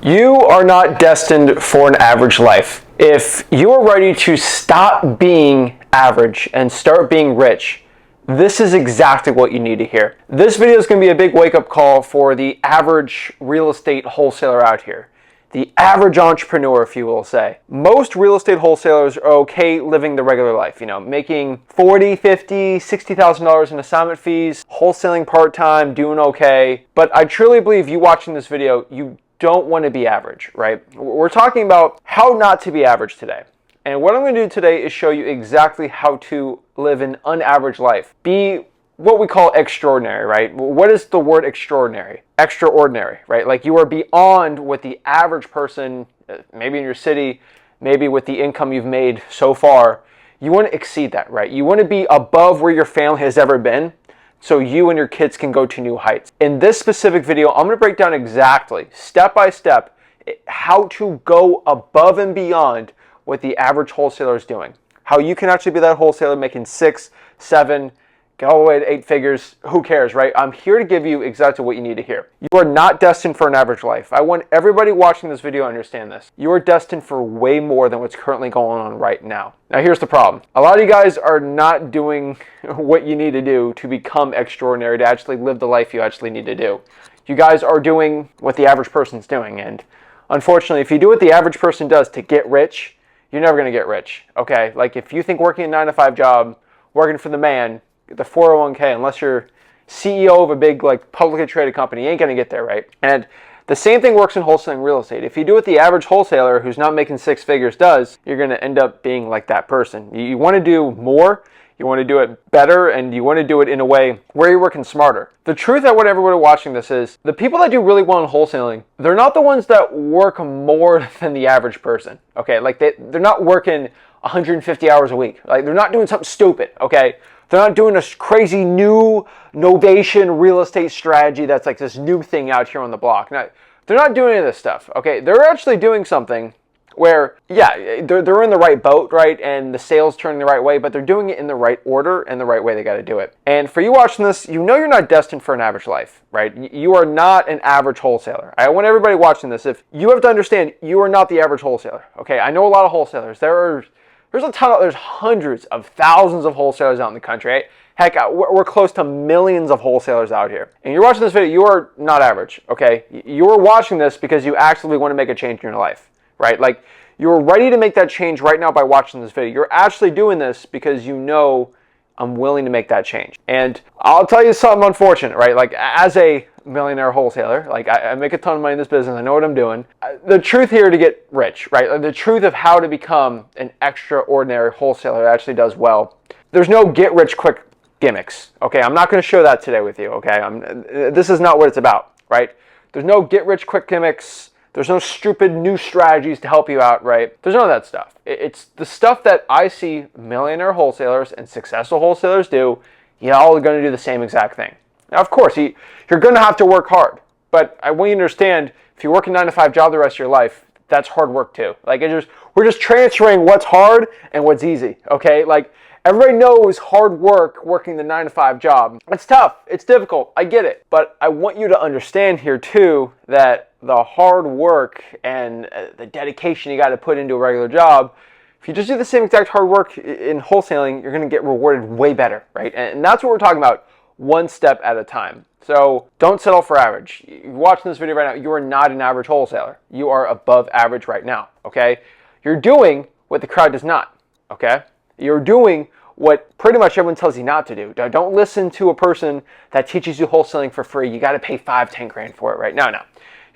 You are not destined for an average life. If you are ready to stop being average and start being rich, this is exactly what you need to hear. This video is going to be a big wake-up call for the average real estate wholesaler out here. The average entrepreneur, if you will say. Most real estate wholesalers are okay living the regular life, making $40,000, $50,000, $60,000 in assignment fees, wholesaling part-time, doing okay. But I truly believe you watching this video, you don't want to be average, right? We're talking about how not to be average today. And what I'm going to do today is show you exactly how to live an unaverage life. Be what we call extraordinary, right? What is the word extraordinary? Extraordinary, right? Like you are beyond what the average person, maybe in your city, maybe with the income you've made so far, you want to exceed that, right? You want to be above where your family has ever been, so you and your kids can go to new heights. In this specific video, I'm going to break down exactly, step by step, how to go above and beyond what the average wholesaler is doing. How you can actually be that wholesaler making 6, 7, go all the way to 8 figures, who cares, right? I'm here to give you exactly what you need to hear. You are not destined for an average life. I want everybody watching this video to understand this. You are destined for way more than what's currently going on right now. Now here's the problem. A lot of you guys are not doing what you need to do to become extraordinary, to actually live the life you actually need to do. You guys are doing what the average person's doing, and unfortunately, if you do what the average person does to get rich, you're never gonna get rich, okay? Like if you think working a 9-to-5 job, working for the man, the 401k, unless you're CEO of a big publicly traded company, you ain't gonna get there, right? And the same thing works in wholesaling real estate. If you do what the average wholesaler who's not making 6 figures does, you're gonna end up being like that person. You wanna do more, you wanna do it better, and you wanna do it in a way where you're working smarter. The truth I want everybody watching this is, the people that do really well in wholesaling, they're not the ones that work more than the average person, okay? Like they're not working 150 hours a week. Like they're not doing something stupid, okay? They're not doing a crazy new novation real estate strategy that's like this new thing out here on the block. Now, they're not doing any of this stuff, okay? They're actually doing something where, yeah, they're in the right boat, right? And the sales turning the right way, but they're doing it in the right order and the right way they got to do it. And for you watching this, you know you're not destined for an average life, right? You are not an average wholesaler. I want everybody watching this, if you have to understand, you are not the average wholesaler, okay? I know a lot of wholesalers. There's hundreds of thousands of wholesalers out in the country, right? Heck, we're close to millions of wholesalers out here. And you're watching this video, you are not average, okay? You're watching this because you actually want to make a change in your life, right? Like, you're ready to make that change right now by watching this video. You're actually doing this because you know I'm willing to make that change. And I'll tell you something unfortunate, right? Like, as a millionaire wholesaler, like I make a ton of money in this business, I know what I'm doing. The truth here to get rich, right? Like the truth of how to become an extraordinary wholesaler that actually does well. There's no get rich quick gimmicks, okay? I'm not going to show that today with you, okay? This is not what it's about, right? There's no get rich quick gimmicks. There's no stupid new strategies to help you out, right? There's none of that stuff. It's the stuff that I see millionaire wholesalers and successful wholesalers do. Y'all are going to do the same exact thing. Now, of course, you're going to have to work hard, but I want you to understand, if you work a 9-to-5 job the rest of your life, that's hard work too. Like we're just transferring what's hard and what's easy, okay? Like everybody knows hard work working the 9-to-5 job. It's tough, it's difficult, I get it, but I want you to understand here too that the hard work and the dedication you got to put into a regular job, if you just do the same exact hard work in wholesaling, you're going to get rewarded way better, right? And that's what we're talking about. One step at a time. So don't settle for average. You're watching this video right now, you are not an average wholesaler. You are above average right now, okay? You're doing what the crowd does not, okay? You're doing what pretty much everyone tells you not to do. Don't listen to a person that teaches you wholesaling for free. You got to pay 5, 10 grand for it, right? No.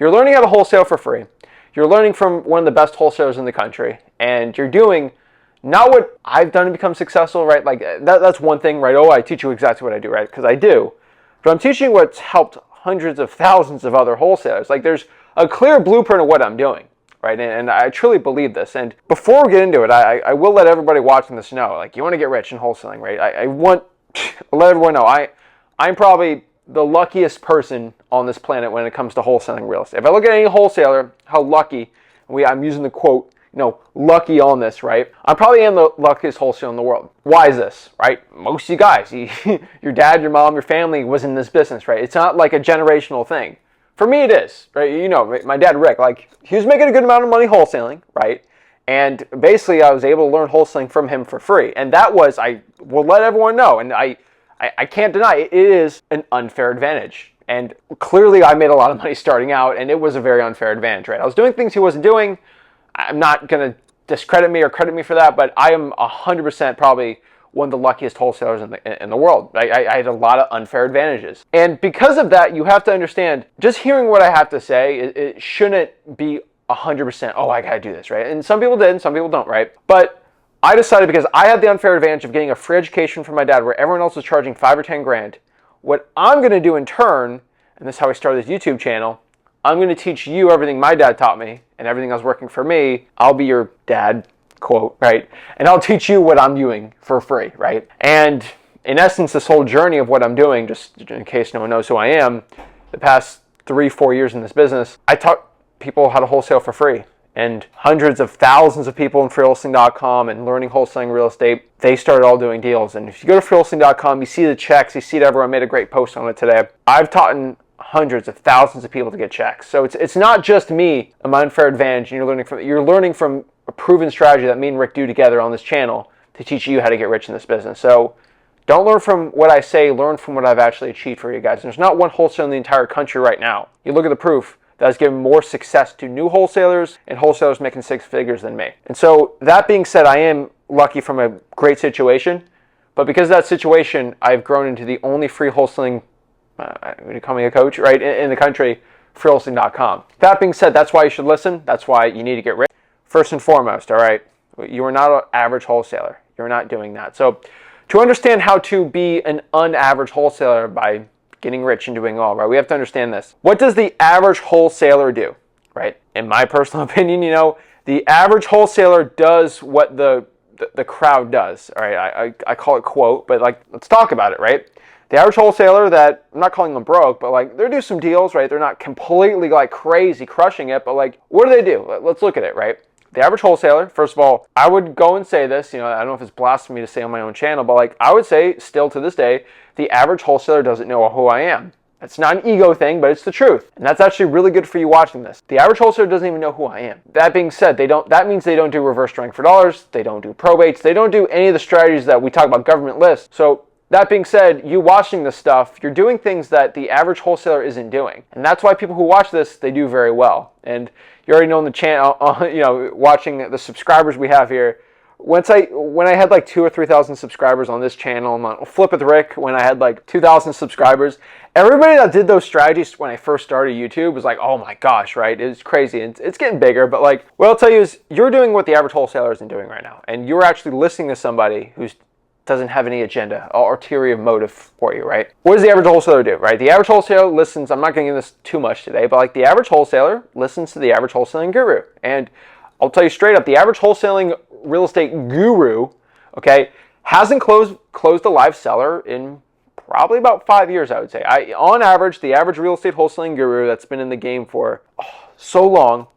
You're learning how to wholesale for free. You're learning from one of the best wholesalers in the country, and you're doing not what I've done to become successful, right? Like that's one thing, right? Oh, I teach you exactly what I do, right? Because I do. But I'm teaching what's helped hundreds of thousands of other wholesalers. Like there's a clear blueprint of what I'm doing, right? And I truly believe this. And before we get into it, I will let everybody watching this know, like you want to get rich in wholesaling, right? I want to let everyone know I'm probably the luckiest person on this planet when it comes to wholesaling real estate. If I look at any wholesaler, how lucky, I'm using the quote, lucky on this, right? I probably am the luckiest wholesaler in the world. Why is this, right? Most of you guys, your dad, your mom, your family was in this business, right? It's not like a generational thing. For me, it is, right? You know, my dad, Rick, like, he was making a good amount of money wholesaling, right? And basically, I was able to learn wholesaling from him for free. And that was, I will let everyone know, and I can't deny it is an unfair advantage. And clearly, I made a lot of money starting out, and it was a very unfair advantage, right? I was doing things he wasn't doing. I'm not going to discredit me or credit me for that, but I am 100% probably one of the luckiest wholesalers in the world. I had a lot of unfair advantages. And because of that, you have to understand, just hearing what I have to say, it shouldn't be 100%, oh, I gotta do this, right? And some people did, and some people don't, right? But I decided, because I had the unfair advantage of getting a free education from my dad where everyone else was charging 5 or 10 grand, what I'm gonna do in turn, and this is how I started this YouTube channel, I'm gonna teach you everything my dad taught me and everything that was working for me. I'll be your dad, quote, right? And I'll teach you what I'm doing for free, right? And in essence, this whole journey of what I'm doing, just in case no one knows who I am, the past 3-4 years in this business, I taught people how to wholesale for free. And hundreds of thousands of people in freewholesaling.com and learning wholesaling real estate, they started all doing deals. And if you go to freewholesaling.com, you see the checks, you see it everywhere. I made a great post on it today. I've taught hundreds of thousands of people to get checks. So it's not just me and my unfair advantage, and you're learning from a proven strategy that me and Rick do together on this channel to teach you how to get rich in this business. So don't learn from what I say, learn from what I've actually achieved for you guys. And there's not one wholesaler in the entire country right now. You look at the proof that has given more success to new wholesalers and wholesalers making 6 figures than me. And so that being said, I am lucky from a great situation, but because of that situation, I've grown into the only free wholesaling, becoming a coach, right, in the country, freewholesaling.com. That being said, that's why you should listen. That's why you need to get rich. First and foremost, all right, you are not an average wholesaler. You're not doing that. So to understand how to be an unaverage wholesaler by getting rich and doing all, right, we have to understand this. What does the average wholesaler do, right? In my personal opinion, you know, the average wholesaler does what the crowd does, all right? I call it quote, but like, let's talk about it, right? The average wholesaler that, I'm not calling them broke, but like, they do some deals, right? They're not completely like crazy crushing it, but like, what do? Let's look at it, right? The average wholesaler, first of all, I would go and say this, you know, I don't know if it's blasphemy to say on my own channel, but like, I would say still to this day, the average wholesaler doesn't know who I am. It's not an ego thing, but it's the truth. And that's actually really good for you watching this. The average wholesaler doesn't even know who I am. That being said, that means they don't do reverse strike for dollars, they don't do probates, they don't do any of the strategies that we talk about government lists. So that being said, you watching this stuff, you're doing things that the average wholesaler isn't doing. And that's why people who watch this, they do very well. And you already know in the channel, you know, watching the subscribers we have here, when I had like 2,000 or 3,000 subscribers on this channel, and on Flip with Rick, when I had like 2,000 subscribers, everybody that did those strategies when I first started YouTube was like, oh my gosh, right? It's crazy. And it's getting bigger, but like, what I'll tell you is you're doing what the average wholesaler isn't doing right now. And you're actually listening to somebody who doesn't have any agenda or ulterior motive for you, right? What does the average wholesaler do, right? The average wholesaler listens, I'm not going to give this too much today, but like the average wholesaler listens to the average wholesaling guru. And I'll tell you straight up, the average wholesaling real estate guru, okay, hasn't closed a live seller in probably about 5 years, I would say. On average, the average real estate wholesaling guru that's been in the game for so long,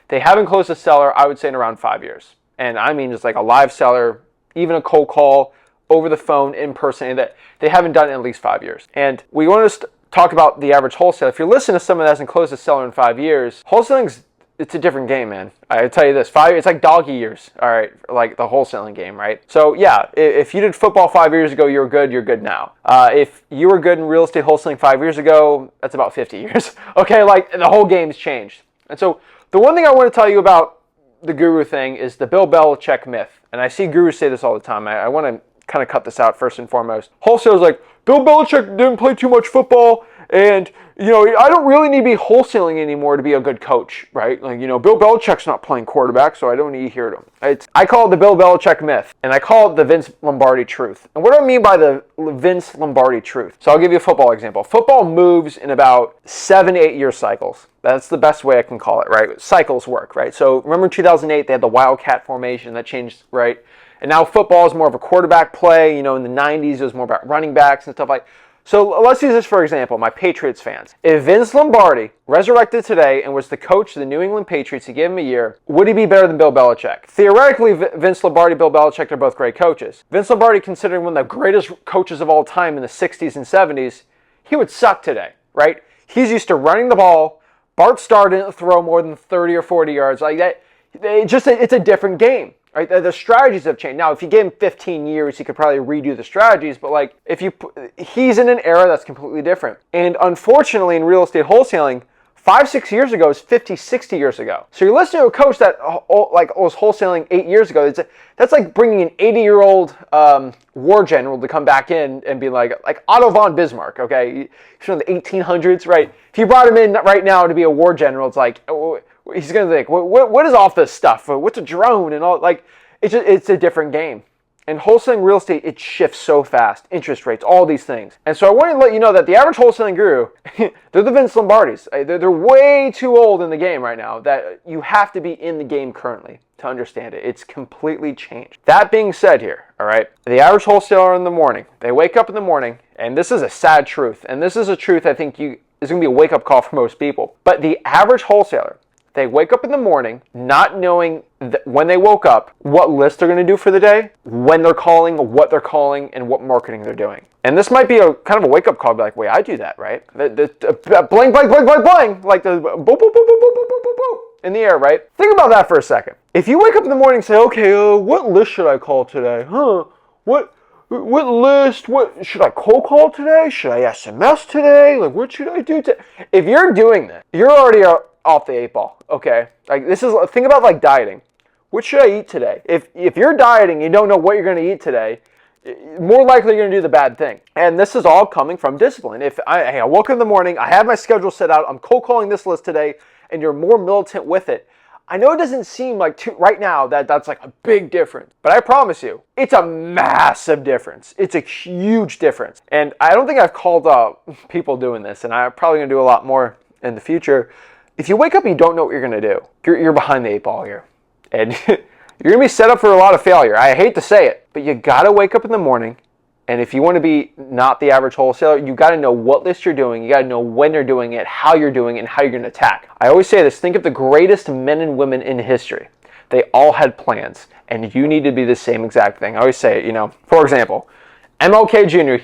they haven't closed a seller, I would say, in around 5 years. And I mean just like a live seller, even a cold call, over the phone, in person, that they haven't done in at least 5 years. And we want to talk about the average wholesaler. If you're listening to someone that hasn't closed a seller in 5 years, wholesaling's, it's a different game, man. I tell you this, it's like doggy years, all right, like the wholesaling game, right? So yeah, if you did football 5 years ago, you're good now. If you were good in real estate wholesaling 5 years ago, that's about 50 years. Okay, like the whole game's changed. And so the one thing I want to tell you about the guru thing is the Bill Belichick myth. And I see gurus say this all the time. I want to kind of cut this out first and foremost. Wholesalers like, Bill Belichick didn't play too much football, and you know, I don't really need to be wholesaling anymore to be a good coach, right? Like, you know, Bill Belichick's not playing quarterback, so I don't need to hear him. I call it the Bill Belichick myth, and I call it the Vince Lombardi truth. And what do I mean by the Vince Lombardi truth? So I'll give you a football example. Football moves in about 7-8 year cycles. That's the best way I can call it, right? Cycles work, right? So remember in 2008, they had the Wildcat formation that changed, right? And now football is more of a quarterback play. You know, in the 90s, it was more about running backs and stuff like that. So let's use this for example, my Patriots fans. If Vince Lombardi resurrected today and was the coach of the New England Patriots to give him a year, would he be better than Bill Belichick? Theoretically, Vince Lombardi, Bill Belichick, they're both great coaches. Vince Lombardi, considering one of the greatest coaches of all time in the 60s and 70s, he would suck today, right? He's used to running the ball. Bart Starr didn't throw more than 30 or 40 yards. Like that, it's a different game. Right? The strategies have changed. Now, if you gave him 15 years, he could probably redo the strategies. But like, he's in an era that's completely different. And unfortunately, in real estate wholesaling, 5-6 years ago is 50-60 years ago. So you're listening to a coach that was wholesaling 8 years ago. That's like bringing an 80-year-old war general to come back in and be like Otto von Bismarck. Okay, he's from the 1800s, right? If you brought him in right now to be a war general, it's like, he's gonna think, what is off this stuff? What's a drone and all? Like, it's a different game. And wholesaling real estate, it shifts so fast. Interest rates, all these things. And so I wanted to let you know that the average wholesaling guru, they're the Vince Lombardis. They're way too old in the game right now that you have to be in the game currently to understand it. It's completely changed. That being said here, all right, the average wholesaler in the morning, they wake up in the morning, and this is a sad truth. And this is a truth I think is going to be a wake-up call for most people. But the average wholesaler, they wake up in the morning not knowing when they woke up what list they're going to do for the day, when they're calling, what they're calling, and what marketing they're doing. And this might be a kind of a wake-up call. Be like, wait, I do that, right? Bling, bling, bling, bling, bling, like the boop, boop, boop, boop, boop, boop, boop, boop, in the air, right? Think about that for a second. If you wake up in the morning and say, okay, what list should I call today? What list? What should I cold call today? Should I SMS today? Like, what should I do today? If you're doing that, you're already off the 8 ball, okay? Like, think about like dieting. What should I eat today? If you're dieting, you don't know what you're going to eat today, more likely you're going to do the bad thing. And this is all coming from discipline. If I woke up in the morning, I have my schedule set out, I'm cold calling this list today, and you're more militant with it. I know it doesn't seem like right now that's like a big difference, but I promise you, it's a massive difference. It's a huge difference. And I don't think I've called people doing this, and I'm probably going to do a lot more in the future. If you wake up and you don't know what you're going to do, you're behind the 8 ball here. And you're going to be set up for a lot of failure. I hate to say it, but you got to wake up in the morning. And if you want to be not the average wholesaler, you got to know what list you're doing. You got to know when you're doing it, how you're doing it, and how you're going to attack. I always say this, think of the greatest men and women in history. They all had plans, and you need to be the same exact thing. I always say it, for example, MLK Jr.,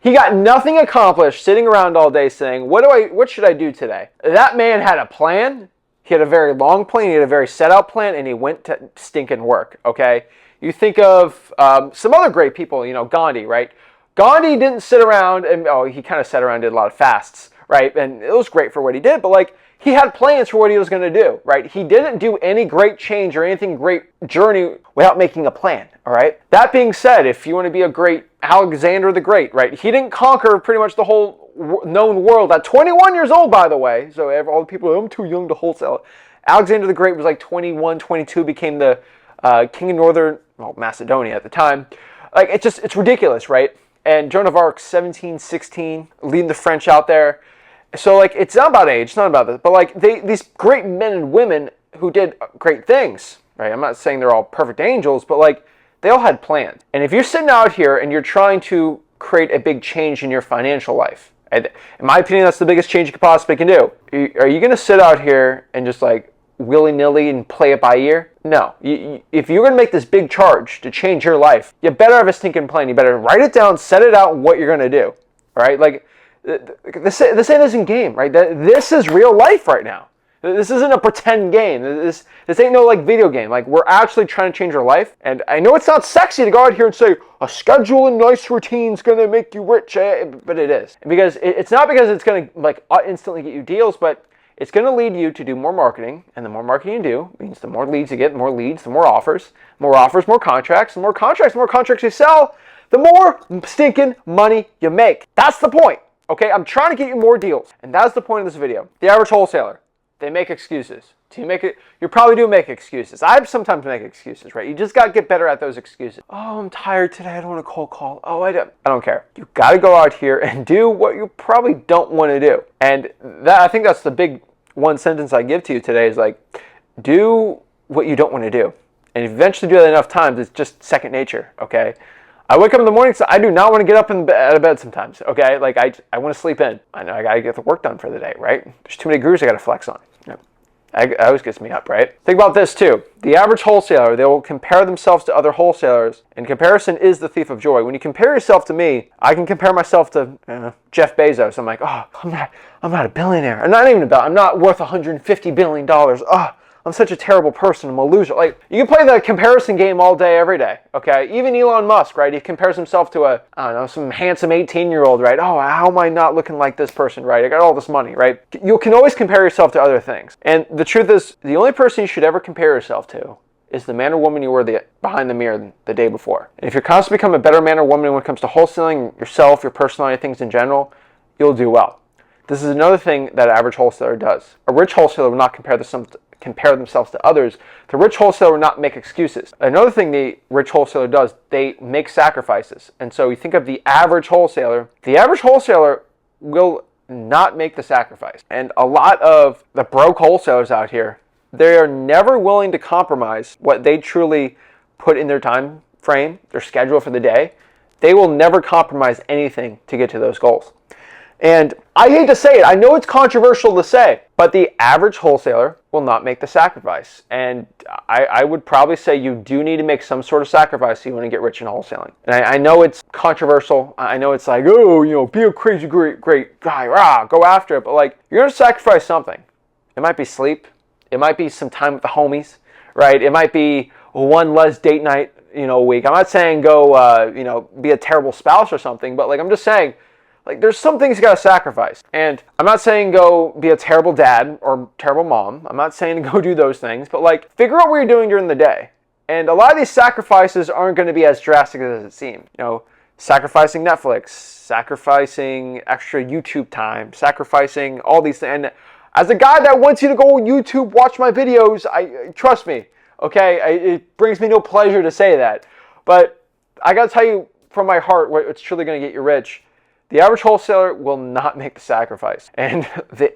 he got nothing accomplished sitting around all day saying, what should I do today? That man had a plan. He had a very long plan. He had a very set out plan, and he went to stinking work, okay? You think of some other great people, Gandhi, right? Gandhi didn't sit around and, he kind of sat around and did a lot of fasts, right? And it was great for what he did, but like, he had plans for what he was going to do, right? He didn't do any great change or anything great journey without making a plan, all right? That being said, if you want to be a great Alexander the Great, right? He didn't conquer pretty much the whole known world at 21 years old, by the way. So all the people, I'm too young to wholesale. Alexander the Great was like 21, 22, became the king of northern Macedonia at the time. Like, it's ridiculous, right? And Joan of Arc, 17, 16, leading the French out there. So, like, it's not about age, it's not about this, but, like, these great men and women who did great things, right? I'm not saying they're all perfect angels, but, like, they all had plans. And if you're sitting out here and you're trying to create a big change in your financial life, in my opinion, that's the biggest change you could possibly can do. Are you going to sit out here and just, like, willy-nilly and play it by ear? No. If you're going to make this big charge to change your life, you better have a stinking plan. You better write it down, set it out, what you're going to do, all right? Like, this isn't game, right? This is real life right now. This isn't a pretend game. This ain't no like video game. Like, we're actually trying to change our life. And I know it's not sexy to go out here and say a schedule and nice routine is gonna make you rich, but it is. Because it's not because it's gonna like instantly get you deals, but it's gonna lead you to do more marketing. And the more marketing you do means the more leads you get, more leads, the more offers, more contracts, the more contracts you sell, the more stinking money you make. That's the point. Okay, I'm trying to get you more deals. And that's the point of this video. The average wholesaler, they make excuses. You probably do make excuses. I sometimes make excuses, right? You just got to get better at those excuses. Oh, I'm tired today. I don't want to cold call. Oh, I don't care. You got to go out here and do what you probably don't want to do. And I think that's the big one sentence I give to you today is like, do what you don't want to do. And if you eventually do that enough times, it's just second nature, okay? I wake up in the morning, so I do not want to get up out of bed sometimes, okay? Like, I want to sleep in. I know I got to get the work done for the day, right? There's too many gurus I got to flex on. That always gets me up, right? Think about this too. The average wholesaler, they will compare themselves to other wholesalers, and comparison is the thief of joy. When you compare yourself to me, I can compare myself to Jeff Bezos. I'm like, oh, I'm not a billionaire. I'm not even about. I'm not worth $150 billion. Oh, I'm such a terrible person. I'm a loser. Like, you can play the comparison game all day, every day, okay? Even Elon Musk, right? He compares himself to some handsome 18-year-old, right? Oh, how am I not looking like this person, right? I got all this money, right? You can always compare yourself to other things. And the truth is, the only person you should ever compare yourself to is the man or woman you were behind the mirror the day before. And if you're constantly becoming a better man or woman when it comes to wholesaling, yourself, your personality, things in general, you'll do well. This is another thing that an average wholesaler does. A rich wholesaler will not compare themselves to others. The rich wholesaler will not make excuses. Another thing the rich wholesaler does, they make sacrifices. And so you think of the average wholesaler will not make the sacrifice. And a lot of the broke wholesalers out here, they are never willing to compromise what they truly put in their time frame, their schedule for the day. They will never compromise anything to get to those goals. And I hate to say it, I know it's controversial to say, but the average wholesaler will not make the sacrifice. And I would probably say you do need to make some sort of sacrifice if you want to get rich in wholesaling. And I know it's controversial. I know it's like, oh, be a crazy great guy, go after it. But like, you're going to sacrifice something. It might be sleep. It might be some time with the homies, right? It might be one less date night, a week. I'm not saying go, be a terrible spouse or something, but like, I'm just saying, like, there's some things you gotta sacrifice. And I'm not saying go be a terrible dad or terrible mom. I'm not saying to go do those things, but like, figure out what you're doing during the day. And a lot of these sacrifices aren't gonna be as drastic as it seems. Sacrificing Netflix, sacrificing extra YouTube time, sacrificing all these things. And as a guy that wants you to go on YouTube, watch my videos, trust me, okay? It brings me no pleasure to say that. But I gotta tell you from my heart what's truly gonna get you rich. The average wholesaler will not make the sacrifice. And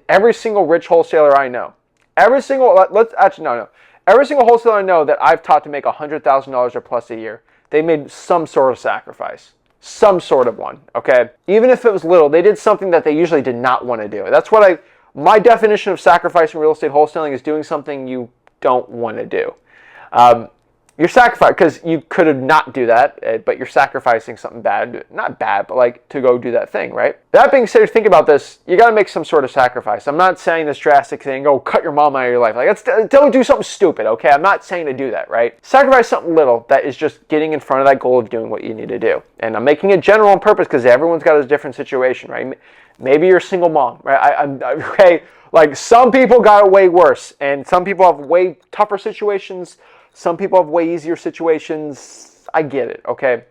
every single rich wholesaler I know, every single wholesaler I know that I've taught to make $100,000 or plus a year, they made some sort of sacrifice. Some sort of one, okay? Even if it was little, they did something that they usually did not want to do. That's what my definition of sacrifice in real estate wholesaling is doing something you don't want to do. You're sacrificing, because you could have not do that, but you're sacrificing something bad. Not bad, but like to go do that thing, right? That being said, think about this. You got to make some sort of sacrifice. I'm not saying this drastic thing, cut your mom out of your life. Like, don't do something stupid, okay? I'm not saying to do that, right? Sacrifice something little that is just getting in front of that goal of doing what you need to do. And I'm making it general on purpose because everyone's got a different situation, right? Maybe you're a single mom, right? Okay, like some people got it way worse, and some people have way tougher situations. Some people have way easier situations. I get it, okay?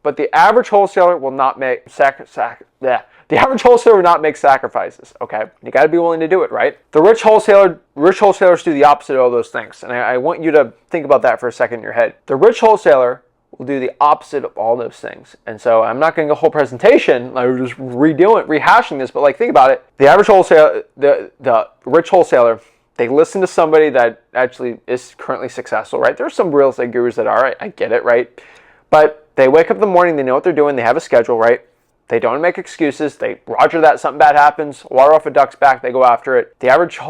But the average wholesaler will not make the average wholesaler will not make sacrifices, okay? You got to be willing to do it, right? The rich wholesalers do the opposite of all those things. And I want you to think about that for a second in your head. The rich wholesaler will do the opposite of all those things. And so I'm not going to go whole presentation, like we're just rehashing this, but like think about it. The average wholesaler, the rich wholesaler, they listen to somebody that actually is currently successful, right? There's some real estate gurus that are, I get it, right? But they wake up in the morning, they know what they're doing, they have a schedule, right? They don't make excuses. They roger that, something bad happens, water off a duck's back, they go after it. The average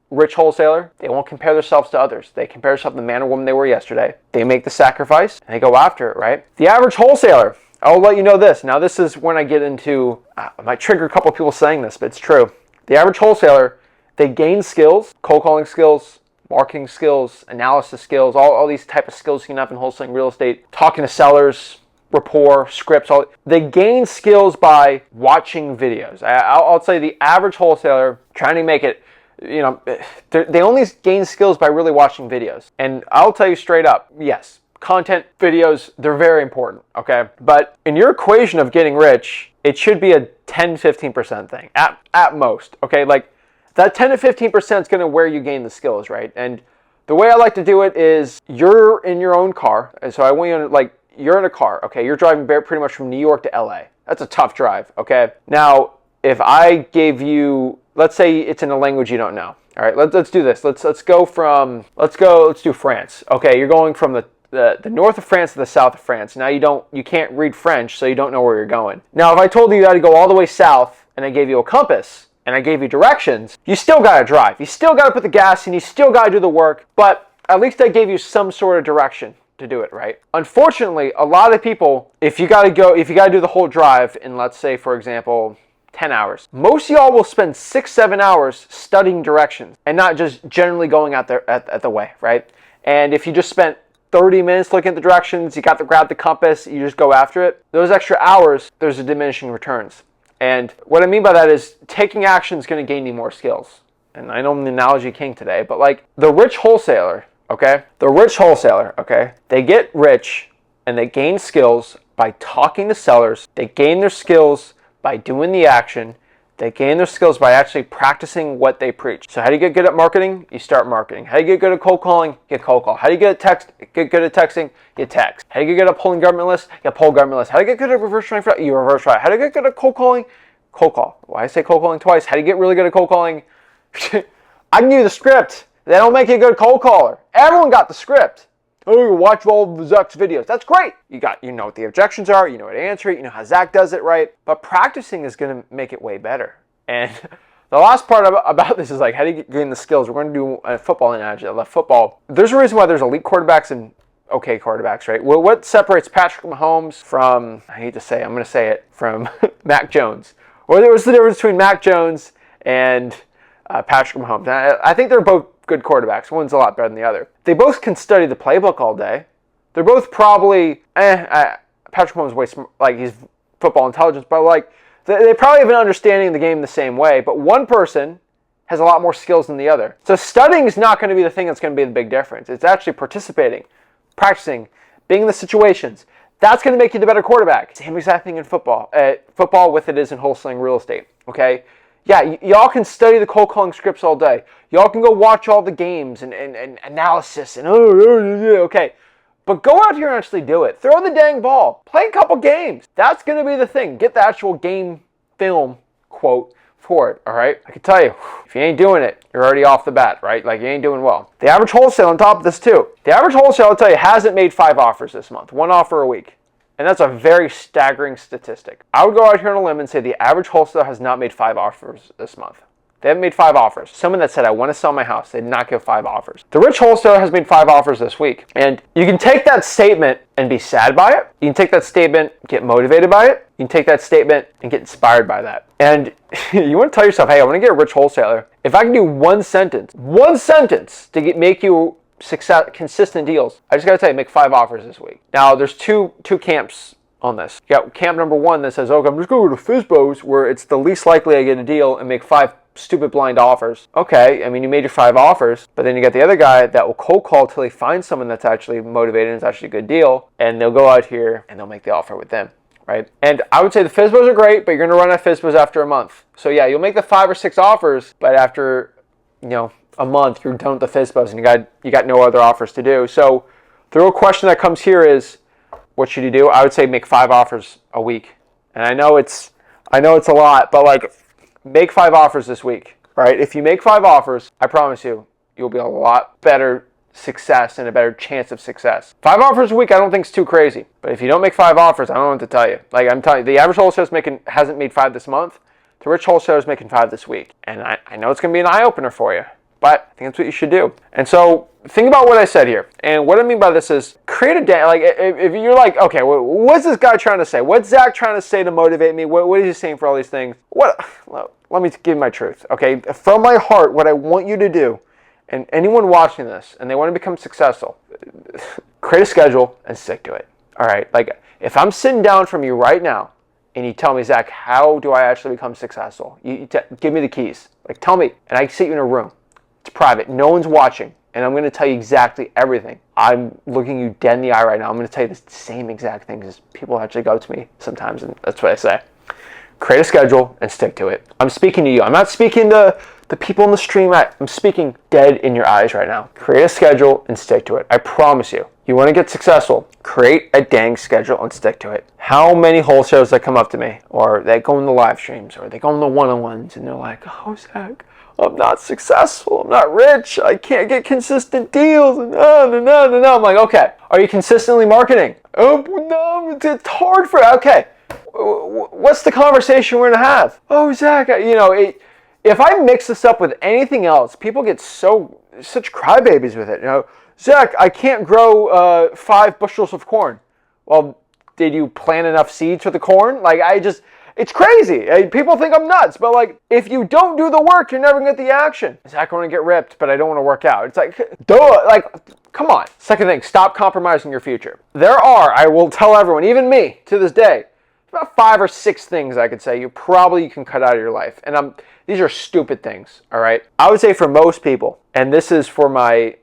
rich wholesaler, they won't compare themselves to others. They compare themselves to the man or woman they were yesterday. They make the sacrifice, and they go after it, right? The average wholesaler, I'll let you know this. Now, this is when I get into, I might trigger a couple of people saying this, but it's true. The average wholesaler, they gain skills, cold calling skills, marketing skills, analysis skills, all these type of skills you can have in wholesaling real estate, talking to sellers, rapport, scripts, they gain skills by watching videos. I'll say the average wholesaler trying to make it, they only gain skills by really watching videos. And I'll tell you straight up, yes, content, videos, they're very important, okay? But in your equation of getting rich, it should be a 10-15% thing at most, okay? Like, that 10 to 15% is going to where you gain the skills, right? And the way I like to do it is you're in your own car. And so I want you to, you're in a car, okay? You're driving pretty much from New York to LA. That's a tough drive, okay? Now, if I gave you, let's say it's in a language you don't know. All right, let's do this. Let's do France. Okay, you're going from the north of France to the south of France. Now you can't read French, so you don't know where you're going. Now, if I told you had to go all the way south and I gave you a compass, and I gave you directions, you still got to drive. You still got to put the gas in. You still got to do the work. But at least I gave you some sort of direction to do it, right? Unfortunately, a lot of people, if you got to do the whole drive in, let's say, for example, 10 hours. Most of y'all will spend 6-7 hours studying directions and not just generally going out there at the way, right? And if you just spent 30 minutes looking at the directions, you got to grab the compass, you just go after it, those extra hours, there's a diminishing returns. And what I mean by that is taking action is going to gain you more skills. And I know I'm the analogy king today, but like the rich wholesaler, okay? The rich wholesaler, okay? They get rich and they gain skills by talking to sellers. They gain their skills by doing the action. They gain their skills by actually practicing what they preach. So how do you get good at marketing? You start marketing. How do you get good at cold calling? You get cold call. How do you get good at texting? You text. How do you get good at pulling government lists? You pull government lists. How do you get good at reverse transfer? You reverse transfer. How do you get good at cold calling? Cold call. Why I say cold calling twice? How do you get really good at cold calling? I can give you the script. They don't make you a good cold caller. Everyone got the script. Oh, you watch all of Zach's videos. That's great. You know what the objections are. You know what to answer it. You know how Zach does it right. But practicing is going to make it way better. And the last part about this is like, how do you gain the skills? We're going to do a football analogy. I love football. There's a reason why there's elite quarterbacks and okay quarterbacks, right? Well, what separates Patrick Mahomes from, I hate to say it, I'm going to say it, from Mac Jones? What's the difference between Mac Jones and Patrick Mahomes? I think they're both good quarterbacks. One's a lot better than the other. They both can study the playbook all day. They're both probably, Patrick Mahomes way like he's football intelligence, but like they probably have an understanding of the game the same way, but one person has a lot more skills than the other. So studying is not going to be the thing that's going to be the big difference. It's actually participating, practicing, being in the situations. That's going to make you the better quarterback. Same exact thing in football. Football with it is in wholesaling real estate, okay? Yeah, y'all can study the cold calling scripts all day. Y'all can go watch all the games and analysis and okay. But go out here and actually do it. Throw the dang ball. Play a couple games. That's going to be the thing. Get the actual game film quote for it, all right? I can tell you, if you ain't doing it, you're already off the bat, right? Like you ain't doing well. The average wholesale on top of this too. The average wholesale, I'll tell you, hasn't made 5 offers this month. 1 offer a week. And that's a very staggering statistic. I would go out here on a limb and say the average wholesaler has not made 5 offers this month. They haven't made 5 offers. Someone that said, I want to sell my house, they did not give 5 offers. The rich wholesaler has made 5 offers this week. And you can take that statement and be sad by it. You can take that statement, get motivated by it. You can take that statement and get inspired by that. And you want to tell yourself, hey, I want to get a rich wholesaler. If I can do one sentence to make you success, consistent deals, I just got to tell you, make 5 offers this week. Now, there's two camps on this. You got camp number 1 that says, okay, I'm just going to FSBOs where it's the least likely I get a deal and make 5 stupid blind offers. Okay, I mean, you made your 5 offers, but then you got the other guy that will cold call till he finds someone that's actually motivated and it's actually a good deal, and they'll go out here and they'll make the offer with them, right? And I would say the FSBOs are great, but you're going to run out of FSBOs after a month. So yeah, you'll make the 5 or 6 offers, but after, a month, you're done with the FSBOs and you got no other offers to do. So the real question that comes here is, what should you do? I would say make 5 offers a week. And I know it's a lot, but like make 5 offers this week, right? If you make 5 offers, I promise you, you'll be a lot better success and a better chance of success. 5 offers a week, I don't think is too crazy. But if you don't make 5 offers, I don't know what to tell you. Like I'm telling you, the average wholesaler hasn't made 5 this month. The rich wholesaler is making 5 this week. And I know it's going to be an eye-opener for you, but I think that's what you should do. And so think about what I said here. And what I mean by this is create a day. Like if you're like, okay, what's this guy trying to say? What's Zach trying to say to motivate me? What is he saying for all these things? Let me give you my truth, okay? From my heart, what I want you to do, and anyone watching this, and they want to become successful, create a schedule and stick to it, all right? Like if I'm sitting down from you right now, and you tell me, Zach, how do I actually become successful? Give me the keys. Like tell me, and I sit you in a room. It's private. No one's watching. And I'm going to tell you exactly everything. I'm looking you dead in the eye right now. I'm going to tell you the same exact things as people actually go to me sometimes, and that's what I say. Create a schedule and stick to it. I'm speaking to you. I'm not speaking to the people in the stream. I'm speaking dead in your eyes right now. Create a schedule and stick to it. I promise you. You want to get successful, create a dang schedule and stick to it. How many wholesalers that come up to me, or they go in the live streams, or they go in the one-on-ones, and they're like, oh, Zach, I'm not successful. I'm not rich. I can't get consistent deals. And no. I'm like, okay, are you consistently marketing? Oh, no, it's hard for, okay. What's the conversation we're going to have? Oh, Zach, if I mix this up with anything else, people get such crybabies with it. You know, Zach, I can't grow 5 bushels of corn. Well, did you plant enough seeds for the corn? Like, it's crazy. People think I'm nuts, but like, if you don't do the work, you're never gonna get the action. Zach, I want to get ripped, but I don't want to work out. It's like, duh, like, come on. Second thing, stop compromising your future. I will tell everyone, even me, to this day, about 5 or 6 things I could say you can cut out of your life. And these are stupid things, all right? I would say for most people, and this is for my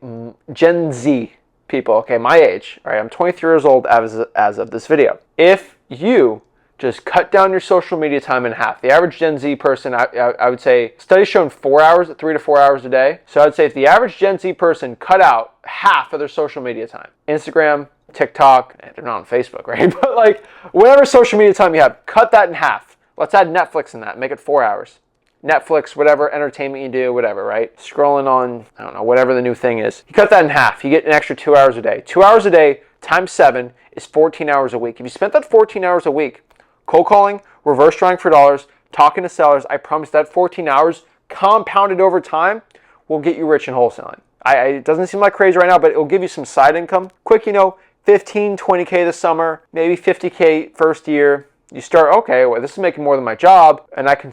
Gen Z people, okay, my age, all right? I'm 23 years old as of this video. If you just cut down your social media time in half. The average Gen Z person, I would say, studies shown 3 to 4 hours a day. So I'd say if the average Gen Z person cut out half of their social media time, Instagram, TikTok, they're not on Facebook, right? But like, whatever social media time you have, cut that in half. Let's add Netflix in that, make it 4 hours. Netflix, whatever entertainment you do, whatever, right? Scrolling on, I don't know, whatever the new thing is. You cut that in half, you get an extra 2 hours a day. 2 hours a day times 7 is 14 hours a week. If you spent that 14 hours a week cold calling, reverse drawing for dollars, talking to sellers, I promise that 14 hours compounded over time will get you rich in wholesaling. It doesn't seem like crazy right now, but it will give you some side income. Quick, 15, 20K this summer, maybe 50K first year. You start, okay, well, this is making more than my job, and I can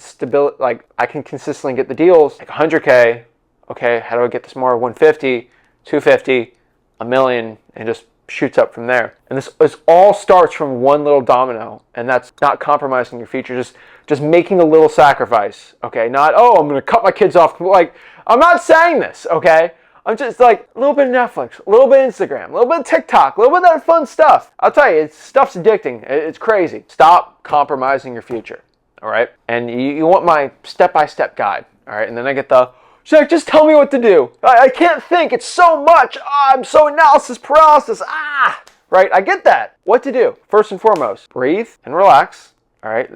consistently get the deals, like 100K. Okay, how do I get this more? 150, 250, a million, and just shoots up from there. And this all starts from one little domino, and that's not compromising your future, just making a little sacrifice, okay? Not, oh, I'm gonna cut my kids off. Like, I'm not saying this, okay? I'm just like, a little bit of Netflix, a little bit of Instagram, a little bit of TikTok, a little bit of that fun stuff. I'll tell you, stuff's addicting. It's crazy. Stop compromising your future, all right? And you want my step-by-step guide, all right? And then I get Zach, just tell me what to do. I can't think. It's so much. I'm so analysis paralysis. Right? I get that. What to do? First and foremost, breathe and relax. All right?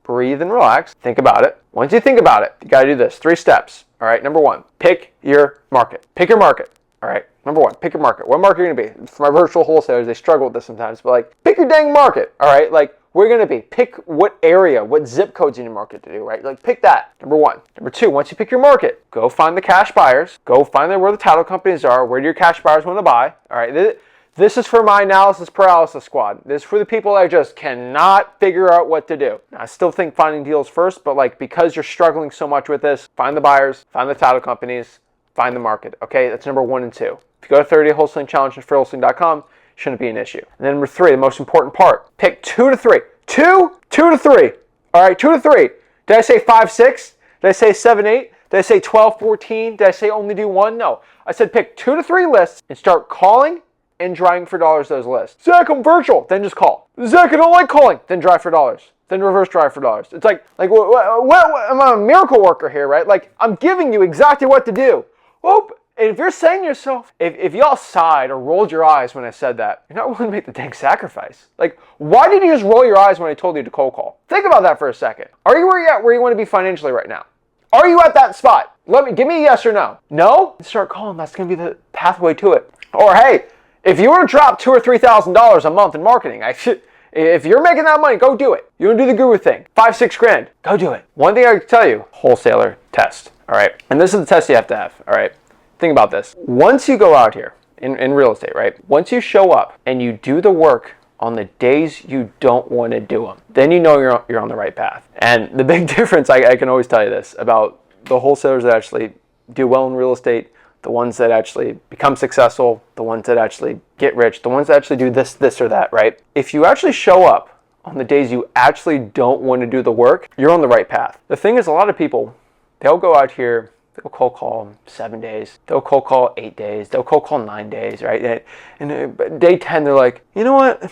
Breathe and relax. Think about it. Once you think about it, you got to do this. 3 steps. All right? Number 1, pick your market. Pick your market. All right? Number 1, pick your market. What market are you going to be? For my virtual wholesalers, they struggle with this sometimes, but like, pick your dang market. All right? Like, where you're going to be. Pick what area, what zip codes in your market to do, right? Like, pick that. Number 1. Number 2, once you pick your market, go find the cash buyers. Go find where the title companies are. Where do your cash buyers want to buy? All right. This is for my analysis paralysis squad. This is for the people that just cannot figure out what to do. Now, I still think finding deals first, but like, because you're struggling so much with this, find the buyers, find the title companies, find the market. Okay. That's number 1 and 2. If you go to 30 Wholesaling Challenge at wholesaling.com, shouldn't be an issue. And then number 3, the most important part, pick 2 to 3. 2 to 3. All right, 2 to 3. Did I say 5, 6? Did I say 7, 8? Did I say 12, 14? Did I say only do 1? No. I said pick 2 to 3 lists and start calling and driving for dollars those lists. Zach, I'm virtual. Then just call. Zach, I don't like calling. Then drive for dollars. Then reverse drive for dollars. It's like what am I a miracle worker here, right? Like, I'm giving you exactly what to do. Well, and if you're saying to yourself, if y'all sighed or rolled your eyes when I said that, you're not willing to make the dang sacrifice. Like, why did you just roll your eyes when I told you to cold call? Think about that for a second. Are you where you want to be financially right now? Are you at that spot? Give me a yes or no. No? Start calling. That's going to be the pathway to it. Or hey, if you were to drop $2,000 or $3,000 a month in marketing, if you're making that money, go do it. You want to do the guru thing, 5, 6 grand, go do it. One thing I can tell you, wholesaler test. All right, and this is the test you have to have. All right. Think about this. Once you go out here in real estate, right? Once you show up and you do the work on the days you don't want to do them, then you know you're on the right path. And the big difference, I can always tell you this, about the wholesalers that actually do well in real estate, the ones that actually become successful, the ones that actually get rich, the ones that actually do this or that, right? If you actually show up on the days you actually don't want to do the work, you're on the right path. The thing is, a lot of people, they'll go out here, they'll cold call 7 days. They'll cold call 8 days. They'll cold call 9 days, right? And day 10, they're like, you know what? I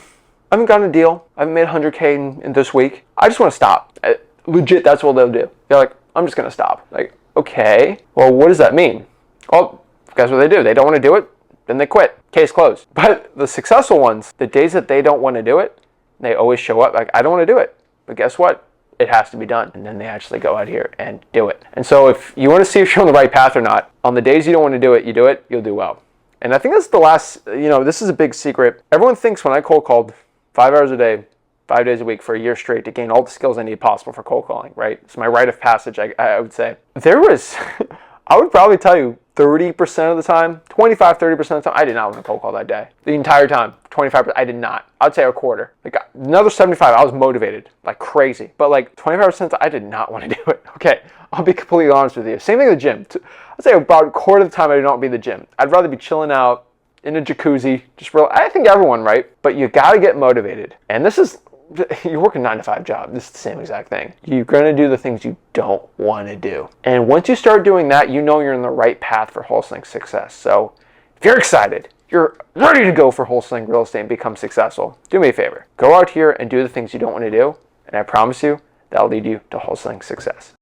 haven't gotten a deal. I haven't made 100K in this week. I just want to stop. Legit, that's what they'll do. They're like, I'm just going to stop. Like, okay. Well, what does that mean? Well, guess what they do? They don't want to do it. Then they quit. Case closed. But the successful ones, the days that they don't want to do it, they always show up like, I don't want to do it. But guess what? It has to be done. And then they actually go out here and do it. And so if you want to see if you're on the right path or not, on the days you don't want to do it, you'll do well. And I think that's the last, this is a big secret. Everyone thinks when I cold called 5 hours a day, 5 days a week for a year straight to gain all the skills I need possible for cold calling, right? It's my rite of passage, I would say. There was, I would probably tell you 30% of the time, 30% of the time, I did not want to cold call that day. The entire time, 25%, I did not. I'd say a quarter. Like another 75, I was motivated like crazy. But like 25%, I did not want to do it. Okay, I'll be completely honest with you. Same thing at the gym. I'd say about a quarter of the time I do not be in the gym. I'd rather be chilling out in a jacuzzi, just real. I think everyone, right? But you got to get motivated. And this is, you're working a 9-to-5 job. This is the same exact thing. You're going to do the things you don't want to do. And once you start doing that, you know you're in the right path for wholesaling success. So if you're excited, you're ready to go for wholesaling real estate and become successful, do me a favor. Go out here and do the things you don't want to do. And I promise you, that'll lead you to wholesaling success.